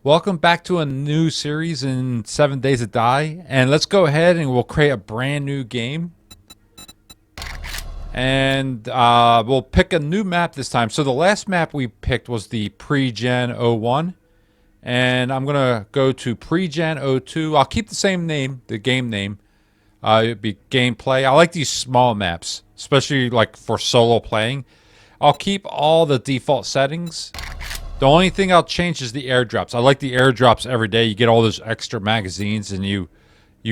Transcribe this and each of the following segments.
Welcome back to a new series in 7 Days to Die. And let's go ahead and we'll create a brand new game. And we'll pick a new map this time. So the last map we picked was the pre-gen '01. And I'm going to go to pre-gen '02. I'll keep the same name, the game name. It'd be gameplay. I like these small maps, especially like for solo playing. I'll keep all the default settings. The only thing I'll change is the airdrops. I like the airdrops every day. You get all those extra magazines and you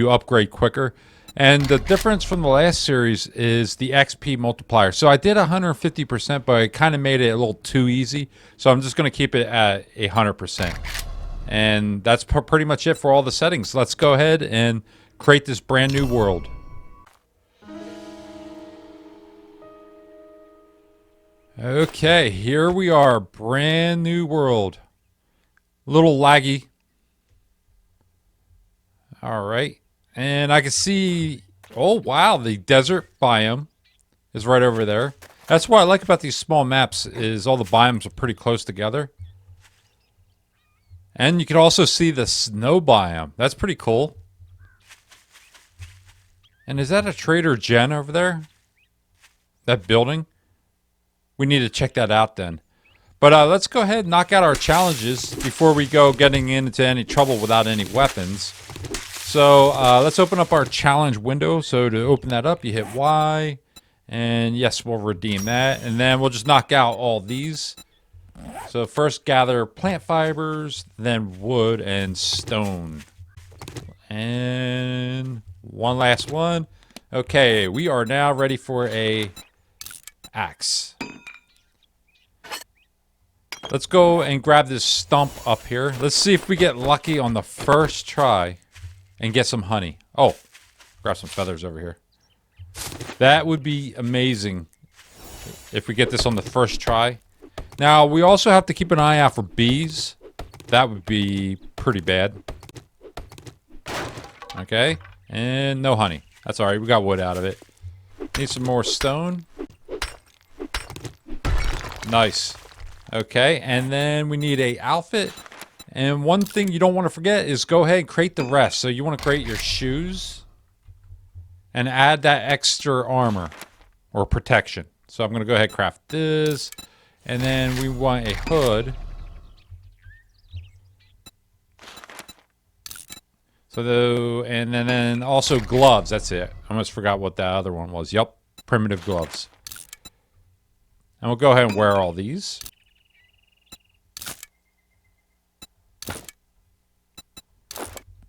upgrade quicker. And the difference from the last series is the XP multiplier. So I did 150%, but I kind of made it a little too easy. So I'm just going to keep it at 100%. And that's pretty much it for all the settings. Let's go ahead and create this brand new world. Okay, here we are. Brand new world. A little laggy. Alright. And I can see... Oh, wow. The desert biome is right over there. That's what I like about these small maps is all the biomes are pretty close together. And you can also see the snow biome. That's pretty cool. And is that a Trader Jen over there? That building? We need to check that out then. But let's go ahead and knock out our challenges before we go getting into any trouble without any weapons. So let's open up our challenge window. So to open that up, you hit Y. And yes, we'll redeem that. And then we'll just knock out all these. So first gather plant fibers, then wood and stone. And one last one. Okay, we are now ready for a axe. Let's go and grab this stump up here. Let's see if we get lucky on the first try and get some honey. Oh, grab some feathers over here. That would be amazing if we get this on the first try. Now, we also have to keep an eye out for bees. That would be pretty bad. Okay, and no honey. That's alright, we got wood out of it. Need some more stone. Nice. Okay, and then we need a outfit. And one thing you don't want to forget is go ahead and create the rest. So you want to create your shoes and add that extra armor or protection. So I'm going to go ahead and craft this. And then we want a hood. So and then also gloves. That's it. I almost forgot what the other one was. Yup, primitive gloves. And we'll go ahead and wear all these.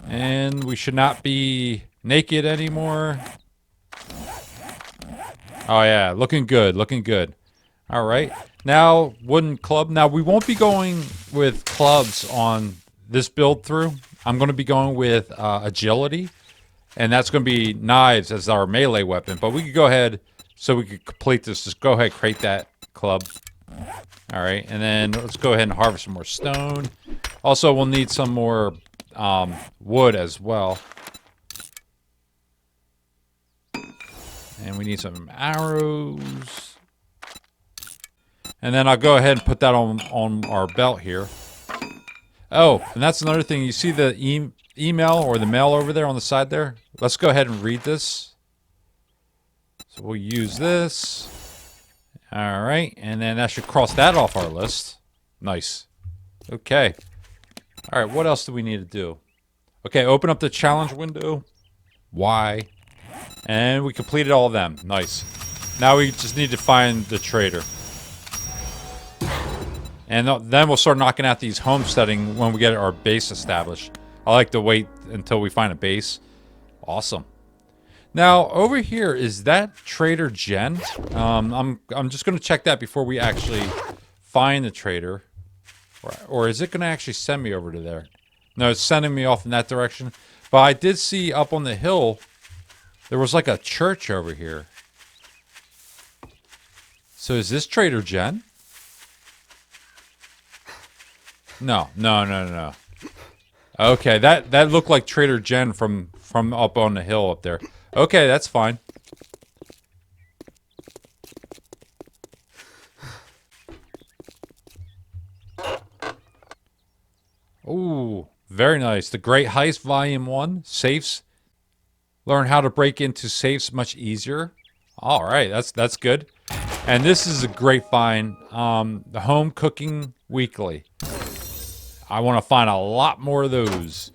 And we should not be naked anymore. Oh yeah, looking good, looking good. Alright, now wooden club. Now we won't be going with clubs on this build through. I'm going to be going with agility. And that's going to be knives as our melee weapon. But we could go ahead, so we could complete this, just go ahead and create that club. Alright, and then let's go ahead and harvest some more stone. Also, we'll need some more wood as well. And we need some arrows. And then I'll go ahead and put that on our belt here. Oh, and that's another thing. You see the email or the mail over there on the side there? Let's go ahead and read this. So we'll use this. Alright, and then that should cross that off our list. Nice. Okay. Alright, what else do we need to do? Okay, open up the challenge window. Y. And we completed all of them. Nice. Now we just need to find the trader. And then we'll start knocking out these homesteading when we get our base established. I like to wait until we find a base. Awesome. Now, over here, is that Trader Jen? I'm just going to check that before we actually find the trader. Or is it going to actually send me over to there? No, it's sending me off in that direction. But I did see up on the hill, there was like a church over here. So is this Trader Jen? No. Okay, that looked like Trader Jen from up on the hill up there. Okay, that's fine. Ooh, very nice. The Great Heist Volume 1. Safes. Learn how to break into safes much easier. All right, that's good. And this is a great find. The Home Cooking Weekly. I want to find a lot more of those.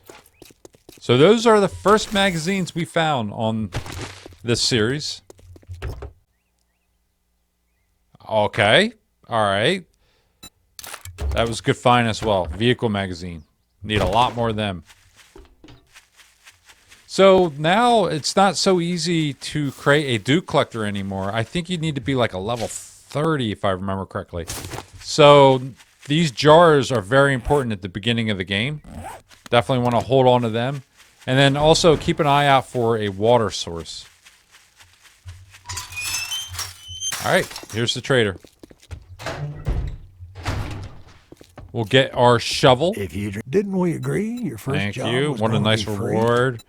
So those are the first magazines we found on this series. Okay. All right. That was a good find as well. Vehicle magazine. Need a lot more of them. So now it's not so easy to create a Duke Collector anymore. I think you need to be like a level 30 if I remember correctly. So these jars are very important at the beginning of the game. Definitely want to hold on to them. And then also keep an eye out for a water source. Alright, here's the trader. We'll get our shovel. If you didn't we agree? Your first Thank job you. was What a gonna nice be free? reward.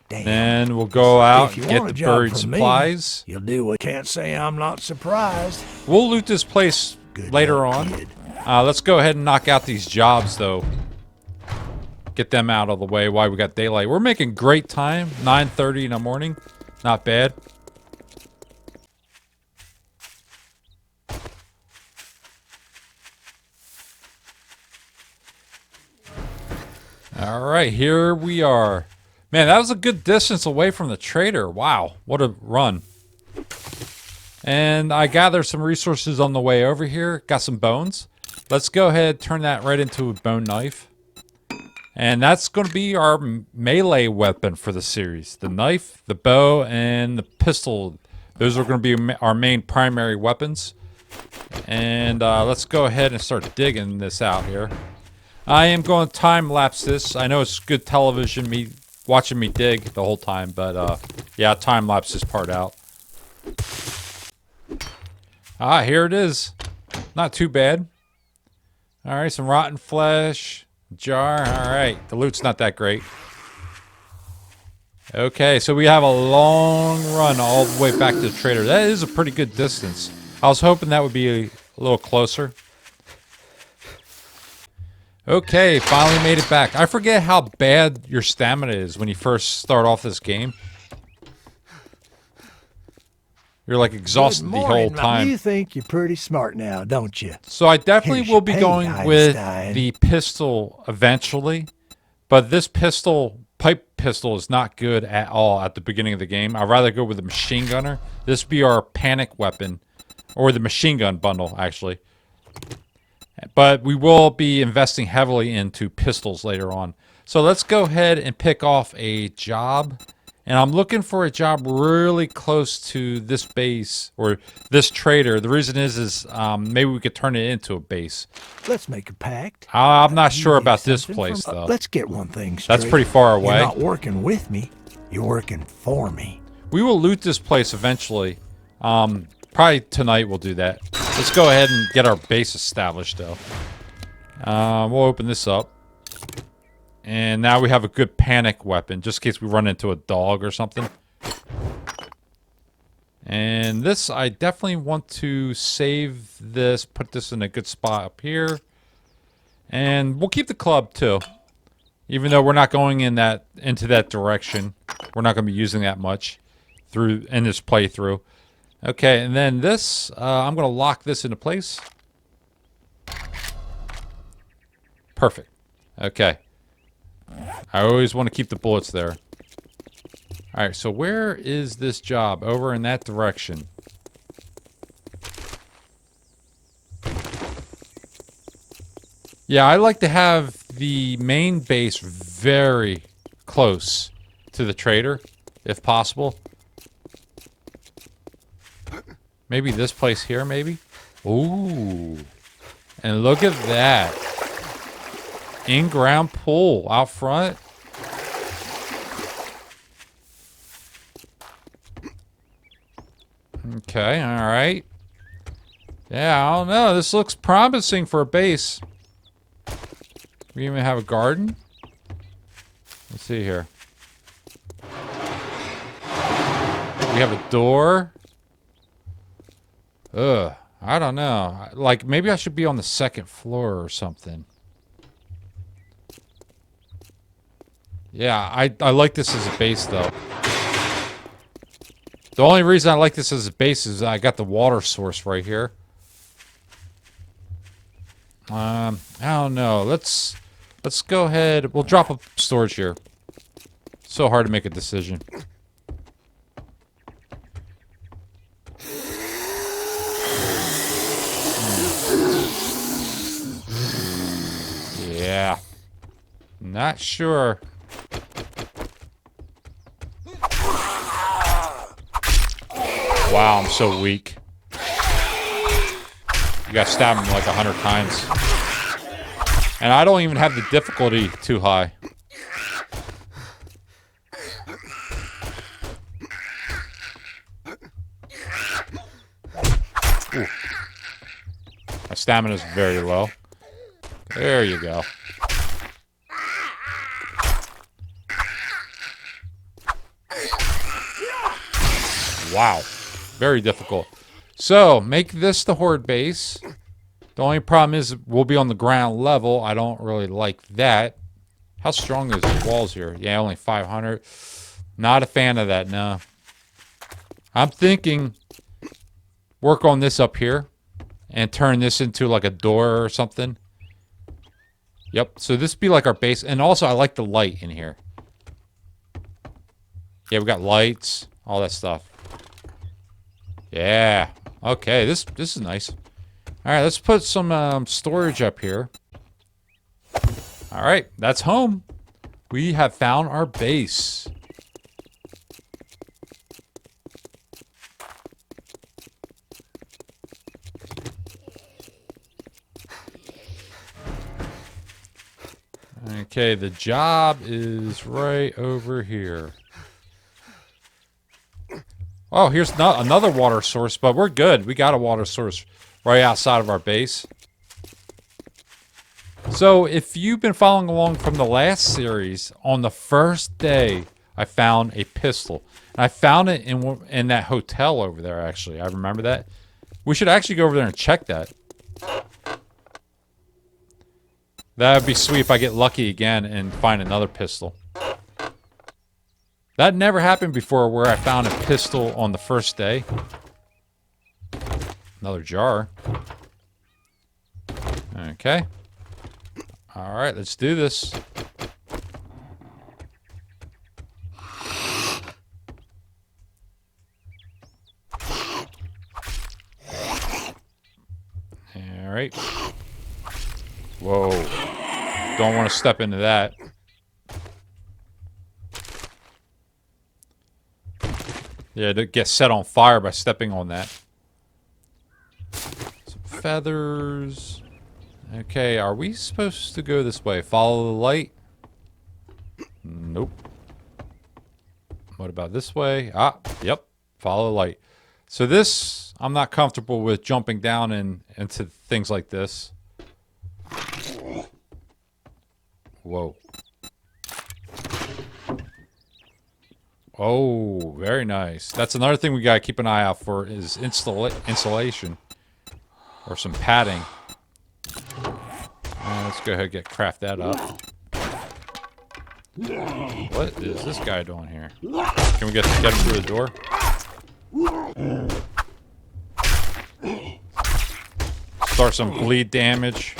Damn. Then we'll go out If and you get want the a job buried from me, supplies. You'll do what. Can't say I'm not surprised. We'll loot this place Good later luck, on. kid. Let's go ahead and knock out these jobs, though. Get them out of the way while we got daylight. We're making great time. 9:30 in the morning. Not bad. All right, here we are. Man, that was a good distance away from the trader. Wow, what a run. And I gathered some resources on the way over here. Got some bones. Let's go ahead, turn that right into a bone knife. And that's going to be our melee weapon for the series. The knife, the bow, and the pistol. Those are going to be our main primary weapons. And let's go ahead and start digging this out here. I am going to time-lapse this. I know it's good television, me watching me dig the whole time, but yeah, time-lapse this part out. Ah, here it is. Not too bad. All right, some rotten flesh. Jar. All right, the loot's not that great. Okay, so we have a long run all the way back to the trader. That is a pretty good distance. I was hoping that would be a little closer. Okay, finally made it back. I forget how bad your stamina is when you first start off this game. You're like exhausted the whole time. You think you're pretty smart now, don't you? So I definitely Here's will your be pay, going with Einstein. the pistol eventually. But this pipe pistol is not good at all at the beginning of the game. I'd rather go with the machine gunner. This would be our panic weapon. Or the machine gun bundle, actually. But we will be investing heavily into pistols later on. So let's go ahead and pick off a job. And I'm looking for a job really close to this base or this trader. The reason is maybe we could turn it into a base. Let's make a pact. I'm not You sure get about this something place, from- though. Let's get one thing straight. That's pretty far away. You're not working with me. You're working for me. We will loot this place eventually. Probably tonight we'll do that. Let's go ahead and get our base established, though. We'll open this up. And now we have a good panic weapon, just in case we run into a dog or something. And this, I definitely want to save this, put this in a good spot up here. And we'll keep the club, too. Even though we're not going into that direction. We're not going to be using that much in this playthrough. Okay, and then this, I'm going to lock this into place. Perfect. Okay. I always want to keep the bullets there. Alright, so where is this job? Over in that direction. Yeah, I like to have the main base very close to the trader, if possible. Maybe this place here, maybe? Ooh. And look at that. In-ground pool out front. Okay, alright. Yeah, I don't know. This looks promising for a base. We even have a garden? Let's see here. We have a door. Ugh, I don't know. Like, maybe I should be on the second floor or something. Yeah, I like this as a base, though. The only reason I like this as a base is I got the water source right here. I don't know. Let's go ahead. We'll drop a storage here. So hard to make a decision. Yeah. Not sure. Wow, I'm so weak. You gotta stab him like 100 times. And I don't even have the difficulty too high. Ooh. My stamina's very low. There you go. Wow. Very difficult. So, make this the horde base. The only problem is we'll be on the ground level. I don't really like that. How strong is the walls here? Yeah, only 500. Not a fan of that, no. I'm thinking work on this up here and turn this into like a door or something. Yep, so this be like our base. And also, I like the light in here. Yeah, we got lights, all that stuff. Yeah. Okay, this is nice. All right, let's put some storage up here. All right, that's home. We have found our base. Okay, the job is right over here. Oh, here's another water source, but we're good. We got a water source right outside of our base. So, if you've been following along from the last series, on the first day, I found a pistol. And I found it in that hotel over there, actually. I remember that. We should actually go over there and check that. That would be sweet if I get lucky again and find another pistol. That never happened before where I found a pistol on the first day. Another jar. Okay. Alright, let's do this. Alright. Whoa. Don't want to step into that. Yeah, to get set on fire by stepping on that. Some feathers. Okay, are we supposed to go this way? Follow the light? Nope. What about this way? Ah, yep. Follow the light. So this, I'm not comfortable with jumping down into things like this. Whoa. Oh, very nice. That's another thing we gotta keep an eye out for is insulation. Or some padding. Let's go ahead and craft that up. What is this guy doing here? Can we get him through the door? Start some bleed damage.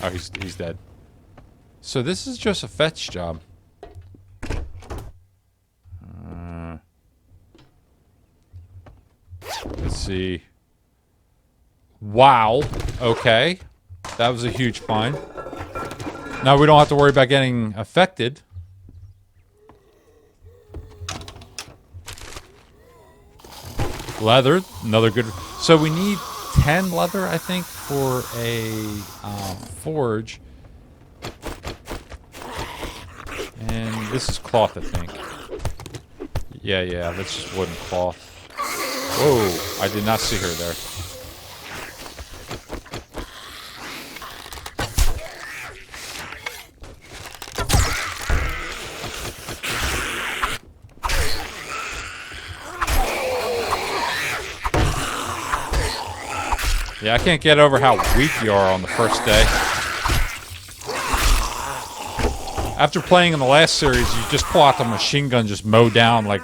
Oh, he's dead. So this is just a fetch job. Let's see. Wow. Okay. That was a huge find. Now we don't have to worry about getting affected. Leather. Another good... So we need 10 leather, I think, for a forge. And this is cloth, I think. Yeah, that's just wooden cloth. Whoa, I did not see her there. Yeah, I can't get over how weak you are on the first day. After playing in the last series, you just pull out the machine gun, just mow down like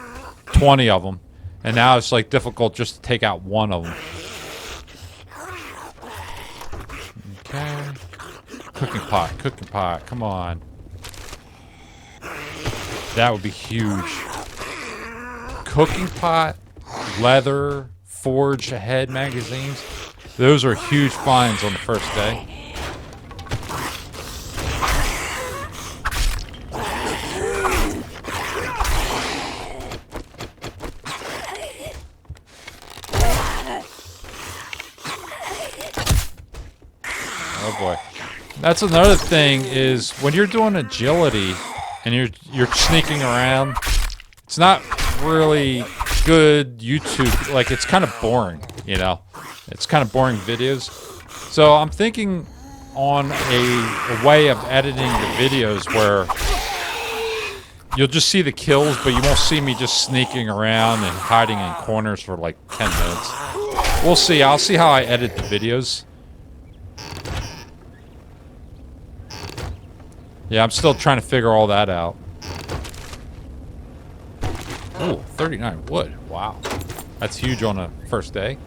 20 of them. And now it's like difficult just to take out one of them. Okay. Cooking pot, come on. That would be huge. Cooking pot, leather, forge ahead magazines. Those are huge finds on the first day. Oh boy. That's another thing is when you're doing agility and you're sneaking around, it's not really good YouTube. Like, it's kind of boring, you know? It's kind of boring videos. So I'm thinking on a way of editing the videos where you'll just see the kills, but you won't see me just sneaking around and hiding in corners for like 10 minutes. We'll see. I'll see how I edit the videos. Yeah, I'm still trying to figure all that out. Oh, 39 wood. Wow. That's huge on a first day.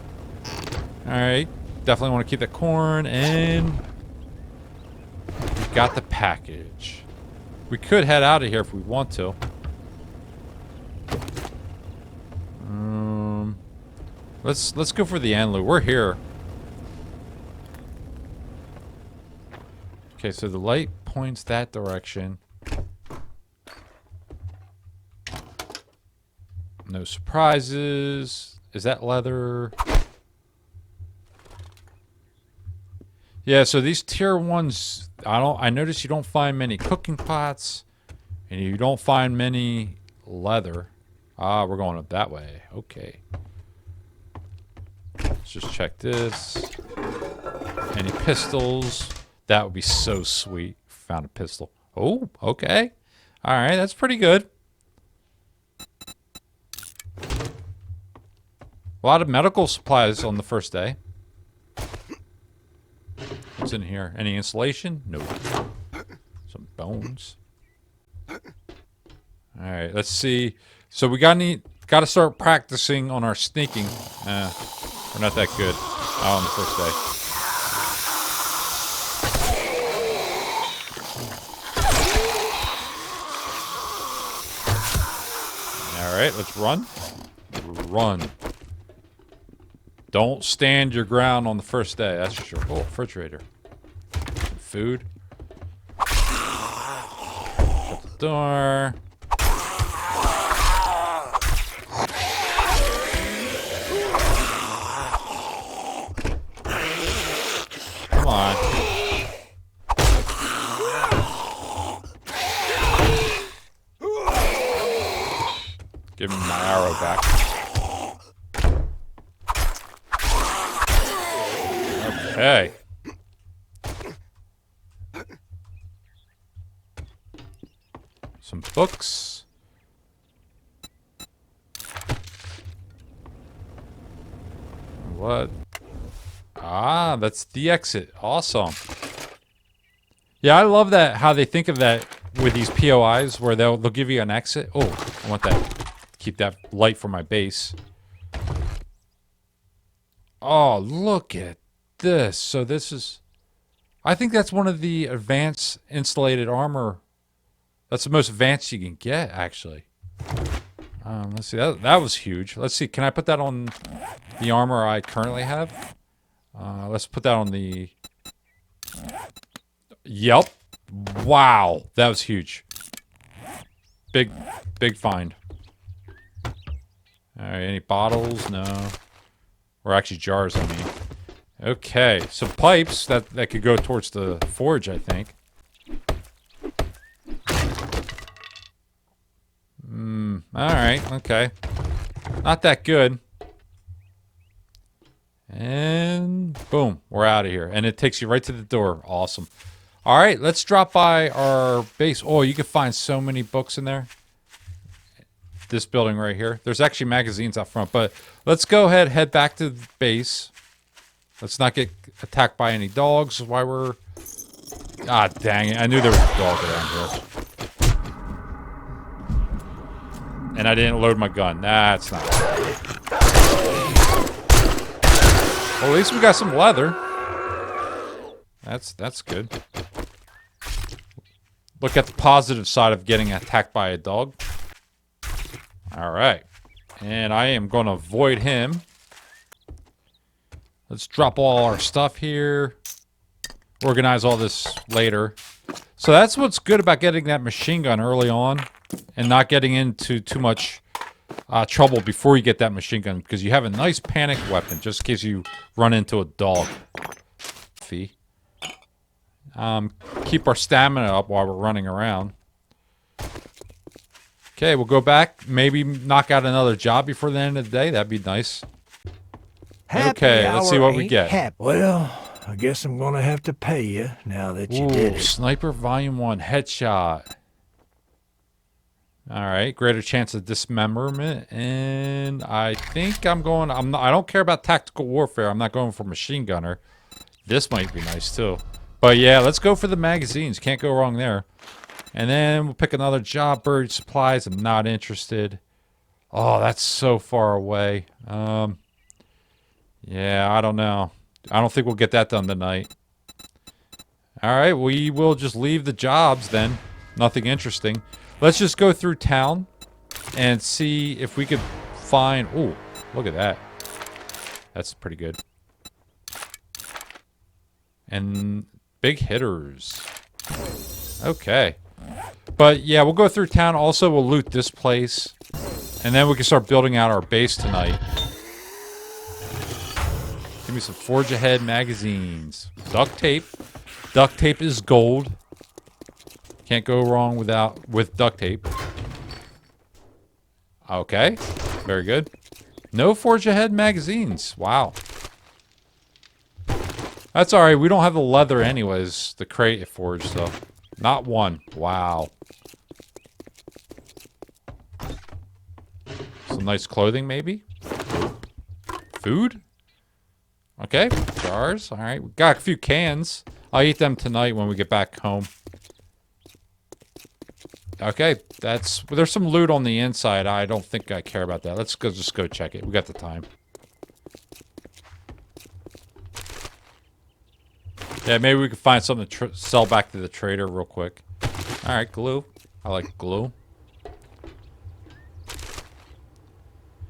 Alright. Definitely want to keep that corn, and we got the package. We could head out of here if we want to. Let's go for the Anlu. We're here. Okay, so the light points that direction. No surprises. Is that leather? Yeah, so these tier 1s, I notice you don't find many cooking pots and you don't find many leather. Ah, we're going up that way. Okay. Let's just check this. Any pistols? That would be so sweet. Found a pistol. Oh, okay. All right, that's pretty good. A lot of medical supplies on the first day. What's in here? Any insulation? Nope. Some bones. Alright, let's see. So we gotta start practicing on our sneaking. We're not that good on the first day. Alright, let's run. Run. Don't stand your ground on the first day, that's for sure. Oh, refrigerator. Some food. Shut the door. Come on. Give me my arrow back. Okay. Some books. What? Ah, that's the exit. Awesome. Yeah, I love that, how they think of that with these POIs, where they'll give you an exit. Oh, I want that. Keep that light for my base. Oh, look at this. So this is, I think that's one of the advanced insulated armor. That's the most advanced you can get, actually. Let's see, that was huge. Let's see, can I put that on the armor I currently have? Let's put that on the, yep. Wow, that was huge. Big find. All right, any bottles? No. Or actually jars, I mean. Okay, some pipes that could go towards the forge, I think. Alright, okay. Not that good. And boom, we're out of here. And it takes you right to the door. Awesome. Alright, let's drop by our base. Oh, you can find so many books in there. This building right here. There's actually magazines out front, but let's go ahead, head back to the base. Let's not get attacked by any dogs while we're... Ah, dang it. I knew there was a dog around here. And I didn't load my gun. That's not good. Well, at least we got some leather. That's good. Look at the positive side of getting attacked by a dog. Alright. And I am going to avoid him. Let's drop all our stuff here. Organize all this later. So that's what's good about getting that machine gun early on. And not getting into too much trouble before you get that machine gun. Because you have a nice panic weapon. Just in case you run into a dog. Fee. Keep our stamina up while we're running around. Okay, we'll go back. Maybe knock out another job before the end of the day. That'd be nice. Okay, let's see what we get. Well, I guess I'm gonna have to pay you now that you did it. Sniper Volume 1 headshot. Alright, greater chance of dismemberment. And I think I don't care about tactical warfare. I'm not going for machine gunner. This might be nice too. But yeah, let's go for the magazines. Can't go wrong there. And then we'll pick another job. Buried supplies. I'm not interested. Oh, that's so far away. Yeah, I don't know. I don't think we'll get that done tonight. Alright, we will just leave the jobs then. Nothing interesting. Let's just go through town and see if we could find... Ooh, look at that. That's pretty good. And big hitters. Okay. But yeah, we'll go through town. Also, we'll loot this place. And then we can start building out our base tonight. Give me some Forge Ahead magazines. Duct tape. Duct tape is gold. Can't go wrong with duct tape. Okay. Very good. No Forge Ahead magazines. Wow. That's alright. We don't have the leather anyways. The crate forged, so. Not one. Wow. Some nice clothing, maybe? Food? Okay. Jars. Alright. We got a few cans. I'll eat them tonight when we get back home. Okay. There's some loot on the inside. I don't think I care about that. Let's just go check it. We got the time. Yeah, maybe we can find something to sell back to the trader real quick. Alright, glue. I like glue.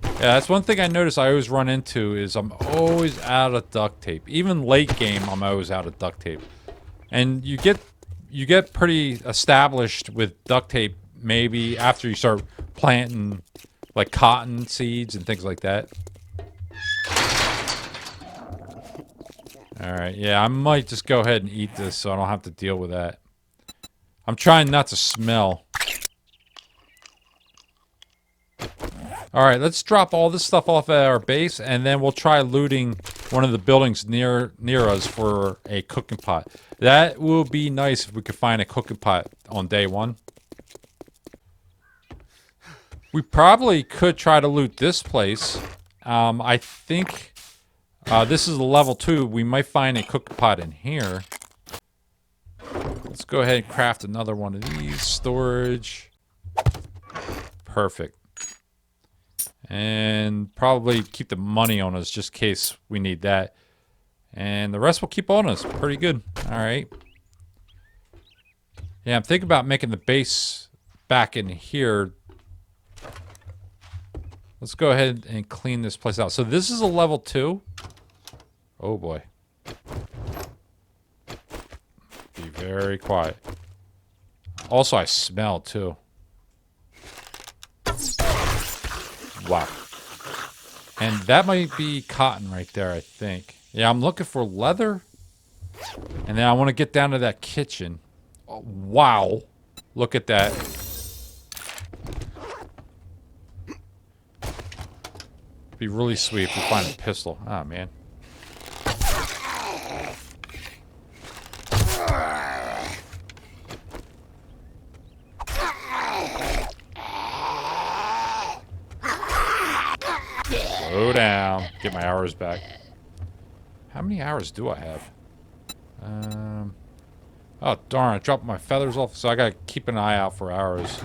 Yeah, that's one thing I notice I always run into is I'm always out of duct tape. Even late game, I'm always out of duct tape. And you get pretty established with duct tape maybe after you start planting like cotton seeds and things like that. Alright, yeah, I might just go ahead and eat this so I don't have to deal with that. I'm trying not to smell. Alright, let's drop all this stuff off at our base, and then we'll try looting one of the buildings near us for a cooking pot. That will be nice if we could find a cooking pot on day one. We probably could try to loot this place. I think... this is a level 2. We might find a cooking pot in here. Let's go ahead and craft another one of these. Storage. Perfect. And probably keep the money on us just in case we need that. And the rest will keep on us. Pretty good. Alright. Yeah, I'm thinking about making the base back in here. Let's go ahead and clean this place out. So this is a level 2. Oh boy. Be very quiet. Also, I smell too. Wow. And that might be cotton right there, I think. Yeah, I'm looking for leather. And then I want to get down to that kitchen. Oh, wow. Look at that. Be really sweet if we find a pistol. Ah, man. Slow down. Get my hours back. How many hours do I have? Oh, darn. I dropped my feathers off, so I gotta keep an eye out for arrows.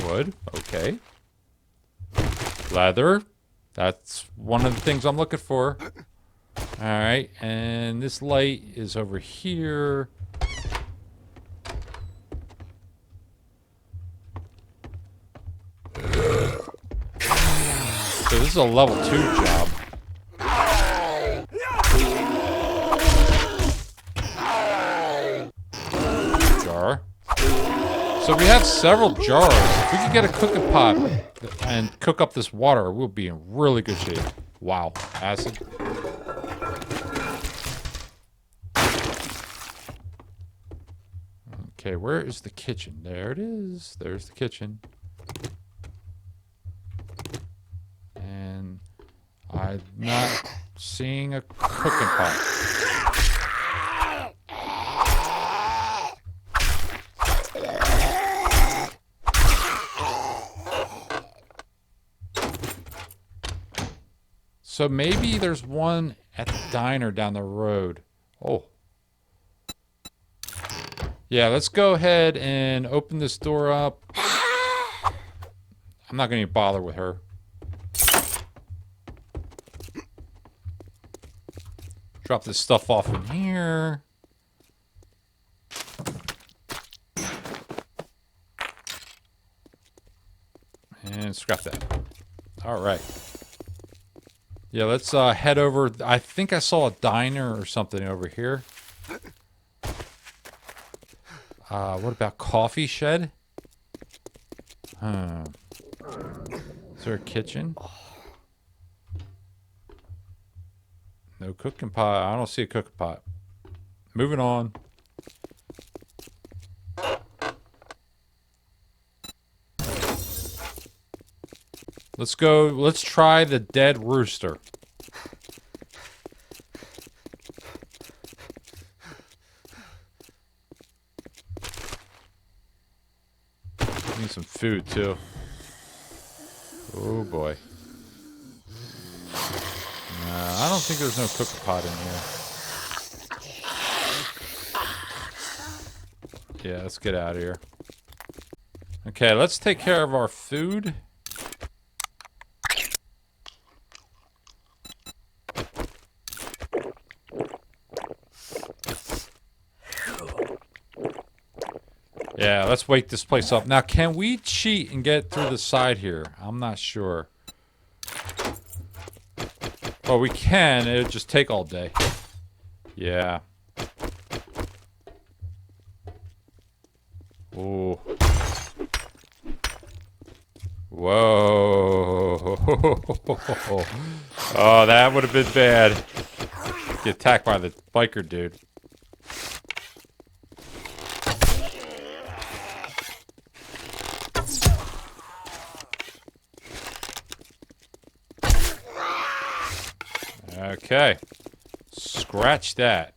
Wood. Okay. Leather. That's one of the things I'm looking for. Alright, and this light is over here. So this is a level 2 job. Jar. So we have several jars. If we could get a cooking pot and cook up this water, we'll be in really good shape. Wow. Acid. Okay, where is the kitchen? There it is. There's the kitchen. And I'm not seeing a cooking pot. So maybe there's one at the diner down the road. Oh. Yeah, let's go ahead and open this door up. I'm not going to bother with her. Drop this stuff off in here. And scrap that. All right. Yeah, let's head over. I think I saw a diner or something over here. What about coffee shed? Is there a kitchen? No cooking pot. I don't see a cooking pot. Moving on. Let's go. Let's try the dead rooster. Need some food too. Oh boy. I don't think there's no cooking pot in here. Yeah, let's get out of here. Okay, let's take care of our food. Yeah, let's wake this place up. Now, can we cheat and get through the side here? I'm not sure. Well, we can. It'll just take all day. Yeah. Ooh. Whoa. Oh, that would have been bad. Get attacked by the biker dude. Okay. Scratch that.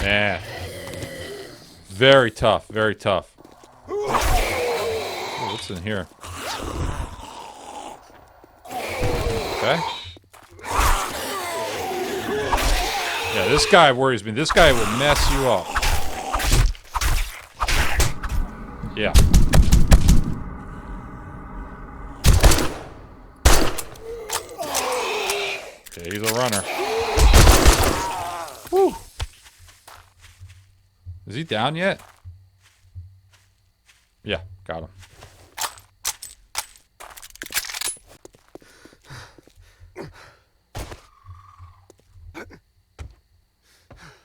Yeah. Very tough, very tough. Oh, what's in here? Okay. Yeah, this guy worries me. This guy will mess you up. Yeah. Okay, he's a runner. Woo. Is he down yet? Yeah, got him.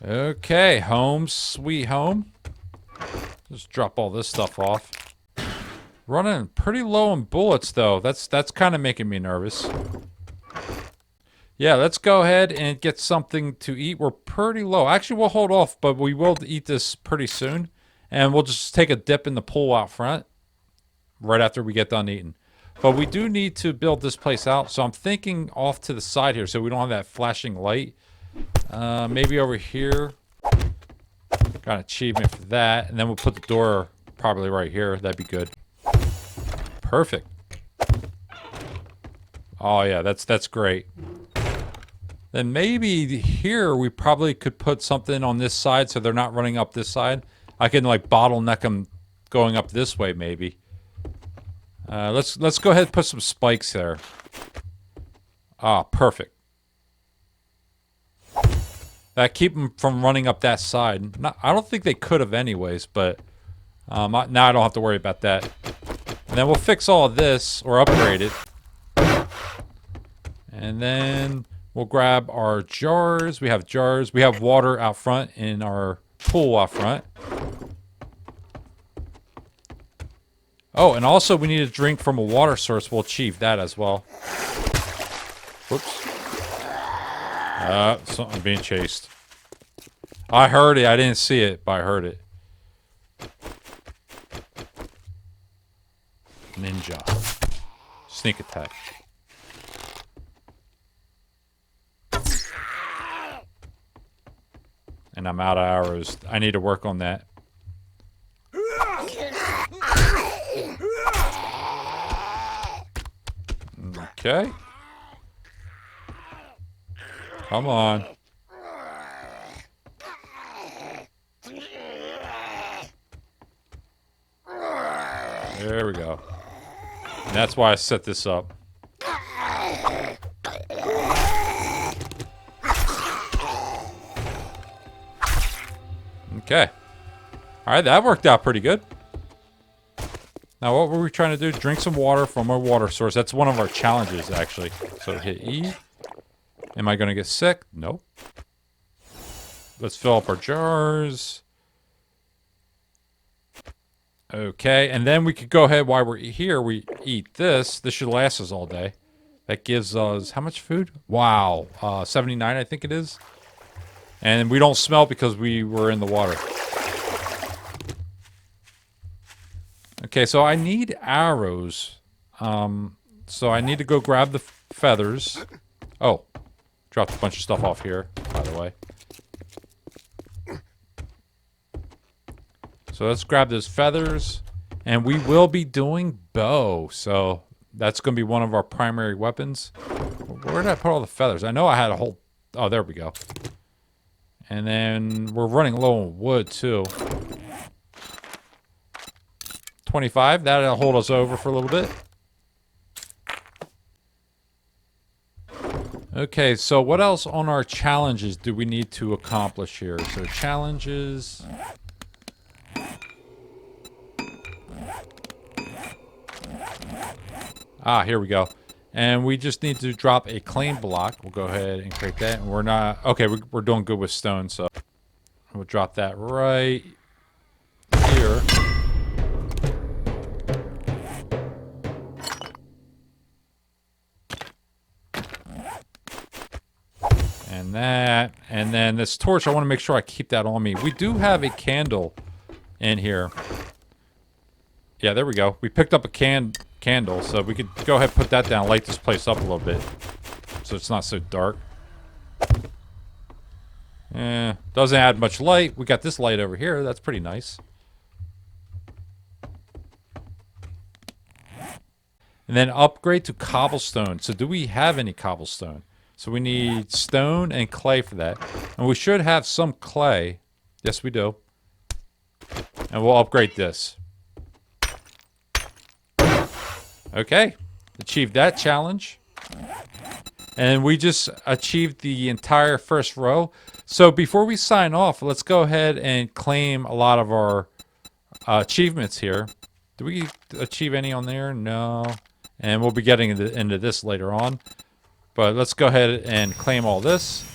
Okay, home sweet home. Just drop all this stuff off. Running pretty low on bullets, though. That's kind of making me nervous. Yeah, let's go ahead and get something to eat. We're pretty low. Actually, we'll hold off, but we will eat this pretty soon. And we'll just take a dip in the pool out front right after we get done eating. But we do need to build this place out. So I'm thinking off to the side here so we don't have that flashing light. Maybe over here. Got an achievement for that. And then we'll put the door probably right here. That'd be good. Perfect. Oh yeah, that's great. Then maybe here we probably could put something on this side so they're not running up this side. I can like bottleneck them going up this way maybe. Let's go ahead and put some spikes there. Ah, perfect. That keep them from running up that side. I don't think they could have anyways, but now I don't have to worry about that. And then we'll fix all of this or upgrade it. And then we'll grab our jars. We have jars. We have water out front in our pool out front. Oh, and also we need a drink from a water source. We'll achieve that as well. Whoops. Something being chased. I heard it. I didn't see it, but I heard it. Ninja. Sneak attack. And I'm out of arrows. I need to work on that. Okay. Come on. There we go. And that's why I set this up. Okay. Alright, that worked out pretty good. Now what were we trying to do? Drink some water from our water source. That's one of our challenges, actually. So hit E. Am I going to get sick? Nope. Let's fill up our jars. Okay, and then we could go ahead while we're here, we eat this. This should last us all day. That gives us, how much food? Wow, 79 I think it is. And we don't smell because we were in the water. Okay, so I need arrows. So I need to go grab the feathers. Oh, dropped a bunch of stuff off here, by the way. So let's grab those feathers. And we will be doing bow. So that's going to be one of our primary weapons. Where did I put all the feathers? I know I had a whole... Oh, there we go. And then we're running low on wood, too. 25. That'll hold us over for a little bit. Okay, so what else on our challenges do we need to accomplish here? So challenges... Ah, here we go. And we just need to drop a claim block. We'll go ahead and create that. And we're not... Okay, we're doing good with stone, so... We'll drop that right here. And that. And then this torch, I want to make sure I keep that on me. We do have a candle in here. Yeah, there we go. We picked up a candle, so we could go ahead and put that down, light this place up a little bit, so it's not so dark. Doesn't add much light. We got this light over here. That's pretty nice. And then upgrade to cobblestone. So do we have any cobblestone? So we need stone and clay for that. And we should have some clay. Yes, we do. And we'll upgrade this. Okay, achieved that challenge. And we just achieved the entire first row. So before we sign off, let's go ahead and claim a lot of our achievements here. Do we achieve any on there? No. And we'll be getting into this later on. But let's go ahead and claim all this.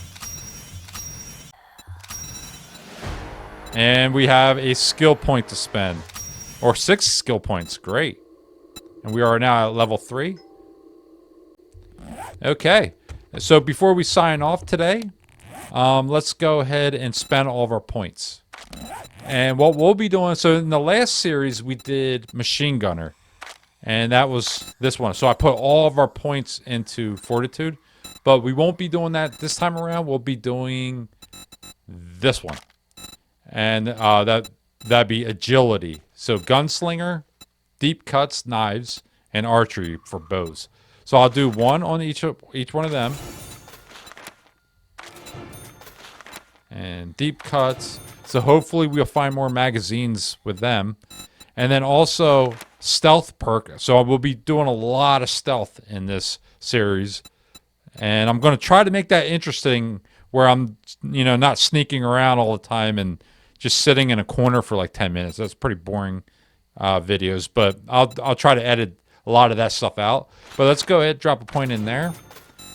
And we have a skill point to spend. Or 6 skill points, great. And we are now at level 3. Okay. So before we sign off today, let's go ahead and spend all of our points. And what we'll be doing, so in the last series we did machine gunner. And that was this one. So I put all of our points into fortitude. But we won't be doing that this time around. We'll be doing this one. And that'd be agility. So gunslinger, deep cuts, knives, and archery for bows. So I'll do one on each one of them. And deep cuts. So hopefully we'll find more magazines with them. And then also stealth perk. So I will be doing a lot of stealth in this series. And I'm going to try to make that interesting where I'm, not sneaking around all the time and just sitting in a corner for like 10 minutes. That's pretty boring videos, but I'll try to edit a lot of that stuff out. But let's go ahead, drop a point in there.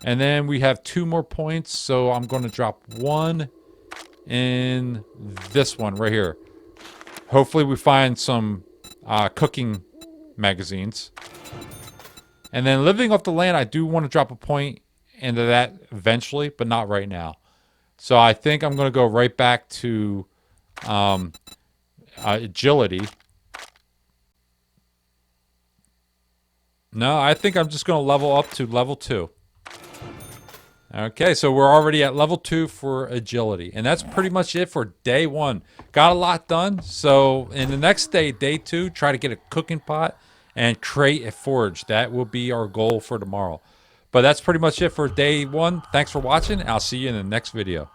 And then we have 2 more points. So I'm going to drop one in this one right here. Hopefully we find some cooking magazines. And then living off the land, I do want to drop a point into that eventually, but not right now. So I think I'm going to go right back to agility. No, I think I'm just going to level up to level 2. Okay, so we're already at level 2 for agility. And that's pretty much it for day 1. Got a lot done. So in the next day, day 2, try to get a cooking pot and create a forge. That will be our goal for tomorrow. But that's pretty much it for day 1. Thanks for watching. I'll see you in the next video.